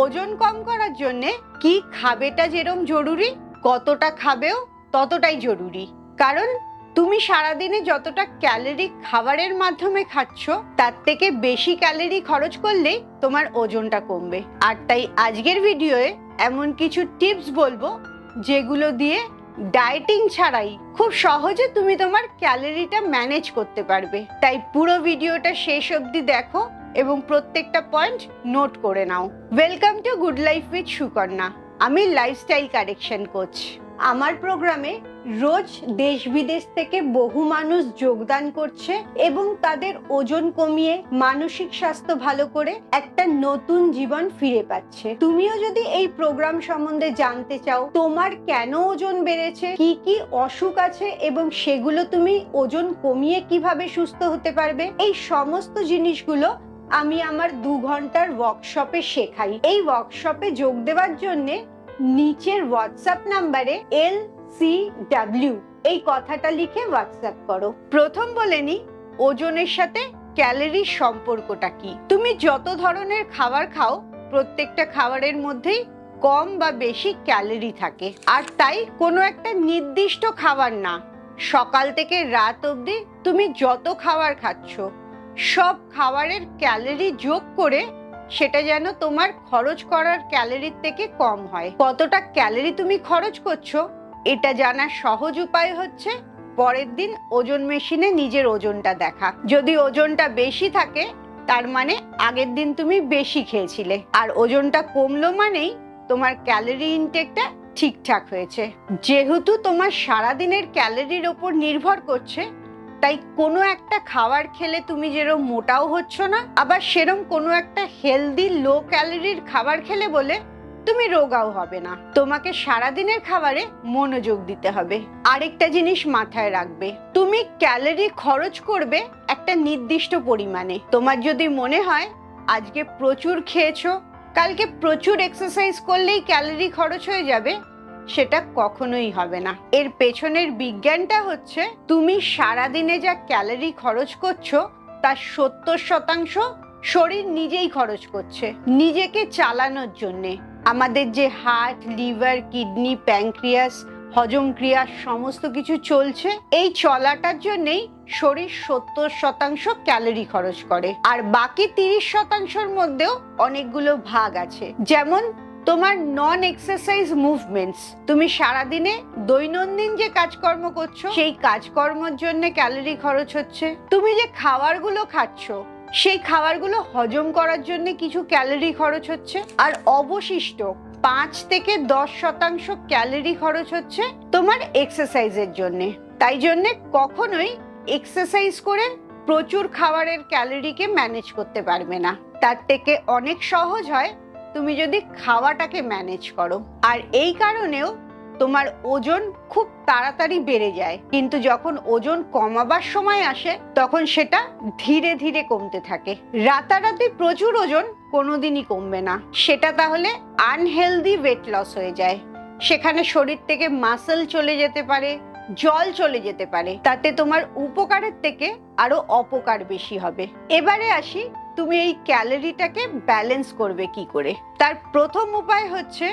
ওজন কম করার জন্য কি খাবেটা যেরকম জরুরি, কতটা খাবেও ততটাই জরুরি। কারণ তুমি সারাদিনে যতটা ক্যালোরি খাবারের মাধ্যমে খাচ্ছ তার থেকে বেশি ক্যালোরি খরচ করলেই তোমার ওজনটা কমবে। আর তাই আজকের ভিডিওয়ে এমন কিছু টিপস বলবো যেগুলো দিয়ে ডায়েটিং ছাড়াই খুব সহজে তুমি তোমার ক্যালোরিটা ম্যানেজ করতে পারবে। তাই পুরো ভিডিওটা শেষ অবধি দেখো এবং প্রত্যেকটা পয়েন্ট নোট করে নাও। Welcome to good life with Sukanya. আমি লাইফস্টাইল কারেকশন কোচ। আমার প্রোগ্রামে রোজ দেশ বিদেশ থেকে বহু মানুষ যোগদান করছে এবং তাদের ওজন কমিয়ে মানসিক স্বাস্থ্য ভালো করে একটা নতুন জীবন ফিরে পাচ্ছে। তুমিও যদি এই প্রোগ্রাম সম্বন্ধে জানতে চাও, তোমার কেন ওজন বেড়েছে, কি কি অসুখ আছে এবং সেগুলো তুমি ওজন কমিয়ে কিভাবে সুস্থ হতে পারবে, এই সমস্ত জিনিসগুলো আমি আমার 2 ঘন্টার ওয়ার্কশপে শেখাই। এই ওয়ার্কশপে যোগ দেওয়ার জন্য নিচের হোয়াটসঅ্যাপ নাম্বারে LCW এই কথাটা লিখে হোয়াটসঅ্যাপ করো। প্রথম বলে নি ওজনের সাথে ক্যালোরির সম্পর্কটা কি। তুমি যত ধরনের খাবার খাও প্রত্যেকটা খাবারের মধ্যেই কম বা বেশি ক্যালোরি থাকে। আর তাই কোনো একটা নির্দিষ্ট খাবার না, সকাল থেকে রাত অবধি তুমি যত খাবার খাচ্ছ সব খাবারের ক্যালোরি যোগ করে সেটা যেন তোমার খরচ করার ক্যালোরির থেকে কম হয়। কতটা ক্যালোরি তুমি খরচ করছো এটা জানার সহজ উপায় হচ্ছে পরের দিন ওজন মেশিনে নিজের ওজনটা দেখা। যদি ওজনটা বেশি থাকে তার মানে আগের দিন তুমি বেশি খেয়েছিলে, আর ওজনটা কমলো মানেই তোমার ক্যালোরি ইনটেকটা ঠিকঠাক হয়েছে। যেহেতু তোমার সারাদিনের ক্যালোরির ওপর নির্ভর করছে, তাই কোনো একটা খাবার খেলে তুমি যেরকম মোটাও হচ্ছ না, আবার সেরকম কোনো একটা হেলদি লো ক্যালোরির খাবার খেলে বলে তুমি রোগাও হবে না। তোমাকে সারাদিনের খাবারে মনোযোগ দিতে হবে। আরেকটা জিনিস মাথায় রাখবে, তুমি ক্যালোরি খরচ করবে একটা নির্দিষ্ট পরিমাণে। তোমার যদি মনে হয় আজকে প্রচুর খেয়েছো, কালকে প্রচুর এক্সারসাইজ করলেই ক্যালোরি খরচ হয়ে যাবে, সেটা কখনোই হবে না। এর পেছনের বিজ্ঞানটা হচ্ছে তুমি সারাদিনে যা ক্যালোরি খরচ করছো তার 70% শরীর নিজেই খরচ করছে নিজেকে চালানোর জন্যে। আমাদের যে হার্ট, লিভার, কিডনি, প্যানক্রিয়াস, হজম ক্রিয়া সমস্ত কিছু চলছে, এই চলাটার জন্যই শরীর 70% ক্যালোরি খরচ করে। আর বাকি 30%-র মধ্যেও অনেকগুলো ভাগ আছে, যেমন তোমার নন এক্সারসাইজ মুভমেন্টস। তুমি সারাদিনে দৈনন্দিন যে কাজকর্ম করছো সেই কাজকর্মের জন্য ক্যালোরি খরচ হচ্ছে। তুমি যে খাবারগুলো খাচ্ছ সেই খাবারগুলো হজম করার জন্য কিছু ক্যালোরি খরচ হচ্ছে। আর অবশিষ্ট 5 থেকে 10% ক্যালোরি খরচ হচ্ছে তোমার এক্সারসাইজের জন্য। তাই জন্যে কখনোই এক্সারসাইজ করে প্রচুর খাবারের ক্যালোরিকে ম্যানেজ করতে পারবে না। তার থেকে অনেক সহজ হয় তুমি যদি খাওয়াটাকে ম্যানেজ করো। আর এই কারণেও তোমার ওজন খুব তাড়াতাড়ি বেড়ে যায়, কিন্তু যখন ওজন কমাবার সময় আসে তখন সেটা ধীরে ধীরে কমতে থাকে। রাতারাতি প্রচুর ওজন কোনোদিনই কমবে না, সেটা তাহলে আনহেলদি ওয়েট লস হয়ে যায়। সেখানে শরীর থেকে মাসল চলে যেতে পারে, জল চলে যেতে পারে, তাতে তোমার উপকারের থেকে আরো অপকার বেশি হবে। এবারে আসি তুমি এই ক্যালোরিটাকে ব্যালেন্স করবে কি করে। তার প্রথম উপায় হচ্ছে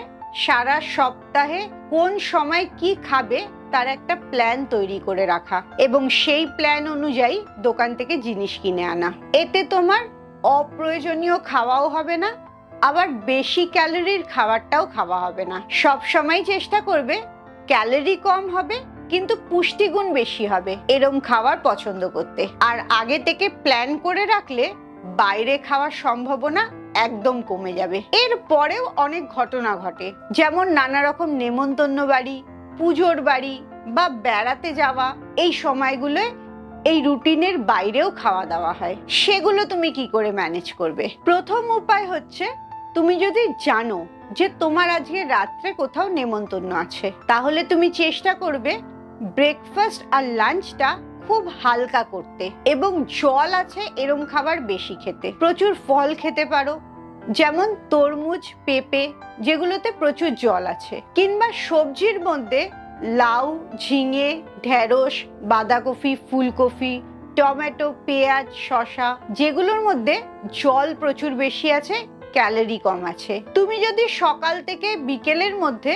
সারা সপ্তাহে কোন সময় কি খাবে তার একটা প্ল্যান তৈরি করে রাখা এবং সেই প্ল্যান অনুযায়ী দোকান থেকে জিনিস কিনে আনা। এতে তোমার অপ্রয়োজনীয় খাওয়াও হবে না, আবার বেশি ক্যালোরির খাবারটাও খাওয়া হবে না। সব সময় চেষ্টা করবে ক্যালোরি কম হবে কিন্তু পুষ্টিগুণ বেশি হবে এরকম খাবার পছন্দ করতে। আর আগে থেকে প্ল্যান করে রাখলে বাইরে খাওয়ার সম্ভাবনা একদম কমে যাবে। এর পরেও অনেক ঘটনা ঘটে, যেমন নানা রকম নেমন্তন্ন বাড়ি, পুজোর বাড়ি বা বেড়াতে যাওয়া, এই সময়গুলোয় এই রুটিনের বাইরেও খাওয়া দাওয়া হয়। সেগুলো তুমি কি করে ম্যানেজ করবে? প্রথম উপায় হচ্ছে তুমি যদি জানো যে তোমার আজকে রাত্রে কোথাও নেমন্তন্ন আছে, তাহলে তুমি চেষ্টা করবে ব্রেকফাস্ট আর লাঞ্চটা খুব হালকা করতে এবং জল আছে এরম খাবার বেশি খেতে। প্রচুর ফল খেতে পারো, যেমন তরমুজ, পেঁপে, যেগুলোতে প্রচুর জল আছে, কিংবা সবজির মধ্যে লাউ, ঝিঙে, ঢেঁড়স, বাঁধাকপি, ফুলকপি, টমেটো, পেঁয়াজ, শসা, যেগুলোর মধ্যে জল প্রচুর বেশি আছে ক্যালোরি কম আছে। তুমি যদি সকাল থেকে বিকেলের মধ্যে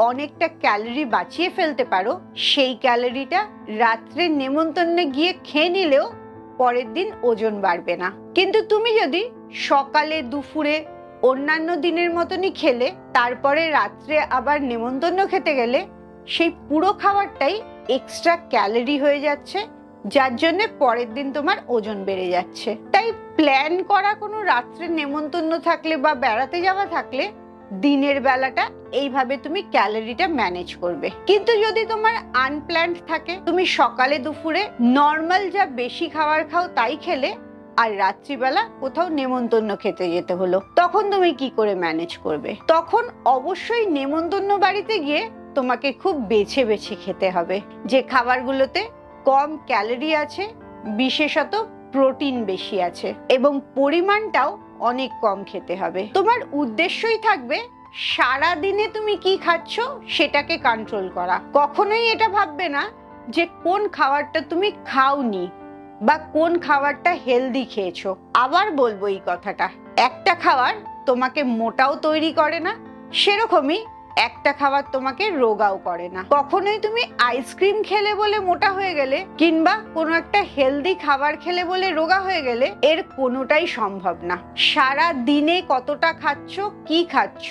অনেকটা ক্যালোরি বাঁচিয়ে ফেলতে পারো, সেই ক্যালোরিটা রাত্রে নেমন্তন্নে গিয়ে খেয়ে নিলেও পরের দিন ওজন বাড়বে না। কিন্তু তুমি যদি সকালে দুপুরে অন্যান্য দিনের মতনই খেলে তারপরে রাত্রে আবার নেমন্তন্ন খেতে গেলে সেই পুরো খাবারটাই এক্সট্রা ক্যালোরি হয়ে যাচ্ছে, যার জন্য পরের দিন তোমার ওজন বেড়ে যাচ্ছে। তাই প্ল্যান করা কোনো রাত্রে নেমন্তন্ন থাকলে বা বেড়াতে যাওয়া থাকলে দিনের বেলাটা এইভাবে তুমি ক্যালোরিটা ম্যানেজ করবে। কিন্তু যদি তোমার আনপ্ল্যান্ড থাকে, তুমি সকালে দুপুরে নর্মাল যা বেশি খাবার খাও তাই খেলে আর রাত্রিবেলা কোথাও নেমন্তন্ন খেতে যেতে হলো, তখন তুমি কি করে ম্যানেজ করবে? তখন অবশ্যই নেমন্তন্ন বাড়িতে গিয়ে তোমাকে খুব বেছে বেছে খেতে হবে যে খাবারগুলোতে কম ক্যালোরি আছে, বিশেষত প্রোটিন বেশি আছে এবং পরিমাণটাও অনেক কম খেতে হবে। তোমার উদ্দেশ্যই থাকবে সারা দিনে তুমি কি খাচ্ছ সেটাকে কন্ট্রোল করা। কখনোই এটা ভাববে না যে কোন খাবারটা তুমি খাওনি বা কোন খাবারটা হেলদি খেয়েছো। আবার বলবো এই কথাটা, একটা খাবার তোমাকে মোটাও তৈরি করে না, সেরকমই একটা খাবার তোমাকে রোগাও করে না। কখনোই তুমি আইসক্রিম খেলে বলে মোটা হয়ে গেলে কিংবা কোনো একটা হেলদি খাবার খেলে বলে রোগা হয়ে গেলে, এর কোনোটাই সম্ভব না। সারা দিনে কতটা খাচ্ছ, কি খাচ্ছ,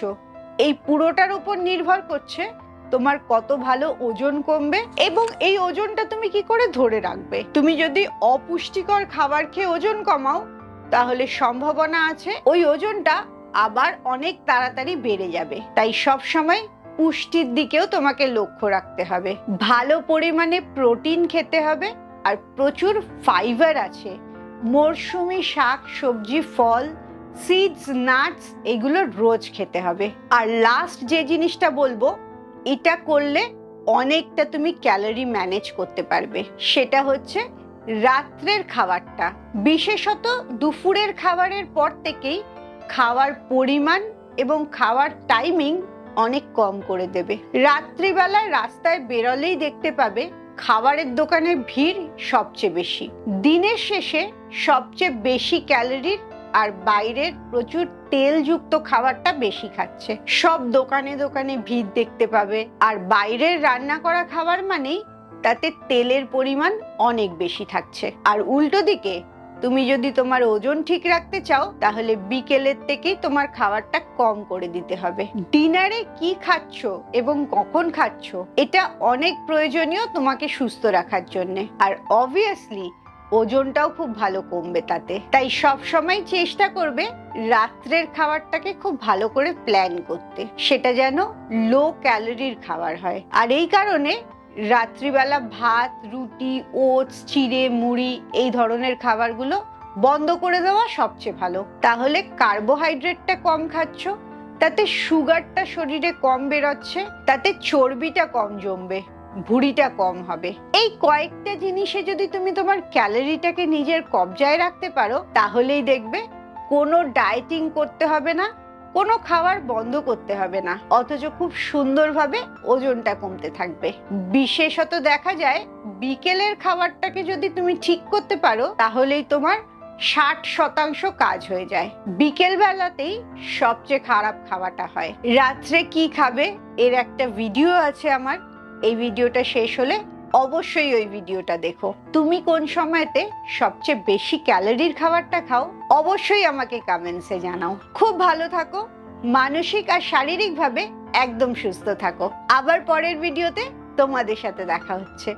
এই পুরোটার উপর নির্ভর করছে তোমার কত ভালো ওজন কমবে এবং এই ওজনটা তুমি কি করে ধরে রাখবে। তুমি যদি অপুষ্টিকর খাবার খেয়ে ওজন কমাও, তাহলে সম্ভাবনা আছে ওই ওজনটা আবার অনেক তাড়াতাড়ি বেড়ে যাবে। তাই সব সময় পুষ্টির দিকেও তোমাকে লক্ষ্য রাখতে হবে। ভালো পরিমাণে প্রোটিন খেতে হবে আর প্রচুর ফাইবার আছে, মরশুমি শাক সবজি ফল সিডস নাটস এগুলো রোজ খেতে হবে। আর লাস্ট যে জিনিসটা বলবো, এটা করলে অনেকটা তুমি ক্যালোরি ম্যানেজ করতে পারবে, সেটা হচ্ছে রাত্রের খাবারটা। বিশেষত দুপুরের খাবারের পর থেকেই খাওয়ার পরিমাণ এবং খাওয়ার টাইমিং অনেক কম করে দেবে। রাত্রিবেলায় রাস্তায় বেরোলেই দেখতে পাবে খাবারের দোকানে ভিড় সবচেয়ে বেশি। দিনের শেষে সবচেয়ে বেশি ক্যালোরির আর বাইরের প্রচুর তেলযুক্ত খাবারটা বেশি খাচ্ছে। সব দোকানে দোকানে ভিড় দেখতে পাবে, আর বাইরের রান্না করা খাবার মানেই তাতে তেলের পরিমাণ অনেক বেশি থাকছে। আর উল্টো দিকে তুমি যদি তোমার ওজন ঠিক রাখতে চাও, তাহলে বিকেলের থেকেই তোমার খাবারটা কম করে দিতে হবে। ডিনারে কি খাচ্ছ এবং কখন খাচ্ছ এটা অনেক প্রয়োজনীয় তোমাকে সুস্থ রাখার জন্য, আর অবভিয়াসলি ওজনটাও খুব ভালো কমবে তাতে। তাই সব সময় চেষ্টা করবে রাত্রের খাবারটাকে খুব ভালো করে প্ল্যান করতে, সেটা যেন লো ক্যালোরির খাবার হয়। আর এই কারণে রাত্রিবেলা ভাত রুটি ওটস চিড়ে মুড়ি এই ধরনের খাবারগুলো বন্ধ করে দেওয়া সবচেয়ে ভালো। তাহলে কার্বোহাইড্রেটটা কম খাচ্ছ, তাতে সুগারটা শরীরে কম বেরোচ্ছে, তাতে চর্বিটা কম জমবে, ভুঁড়িটা কম হবে। এই কয়েকটা জিনিসে যদি তুমি তোমার ক্যালোরিটাকে নিজের কবজায় রাখতে পারো, তাহলেই দেখবে কোনো ডায়েটিং করতে হবে না, কোনো খাবার বন্ধ করতে হবে না, অথচ খুব সুন্দরভাবে ওজনটা কমতে থাকবে। বিশেষত দেখা যায় বিকেলের খাবারটাকে যদি তুমি ঠিক করতে পারো, তাহলেই তোমার 60% কাজ হয়ে যায়। বিকেল বেলাতেই সবচেয়ে খারাপ খাওয়াটা হয়। রাত্রে কি খাবে এর একটা ভিডিও আছে আমার, এই ভিডিওটা শেষ হলে অবশ্যই ওই ভিডিওটা দেখো। তুমি কোন সময়তে সবচেয়ে বেশি ক্যালোরির খাবারটা খাও অবশ্যই আমাকে কমেন্টসে জানাও। খুব ভালো থাকো, মানসিক আর শারীরিকভাবে একদম সুস্থ থাকো। আবার পরের ভিডিওতে তোমাদের সাথে দেখা হচ্ছে।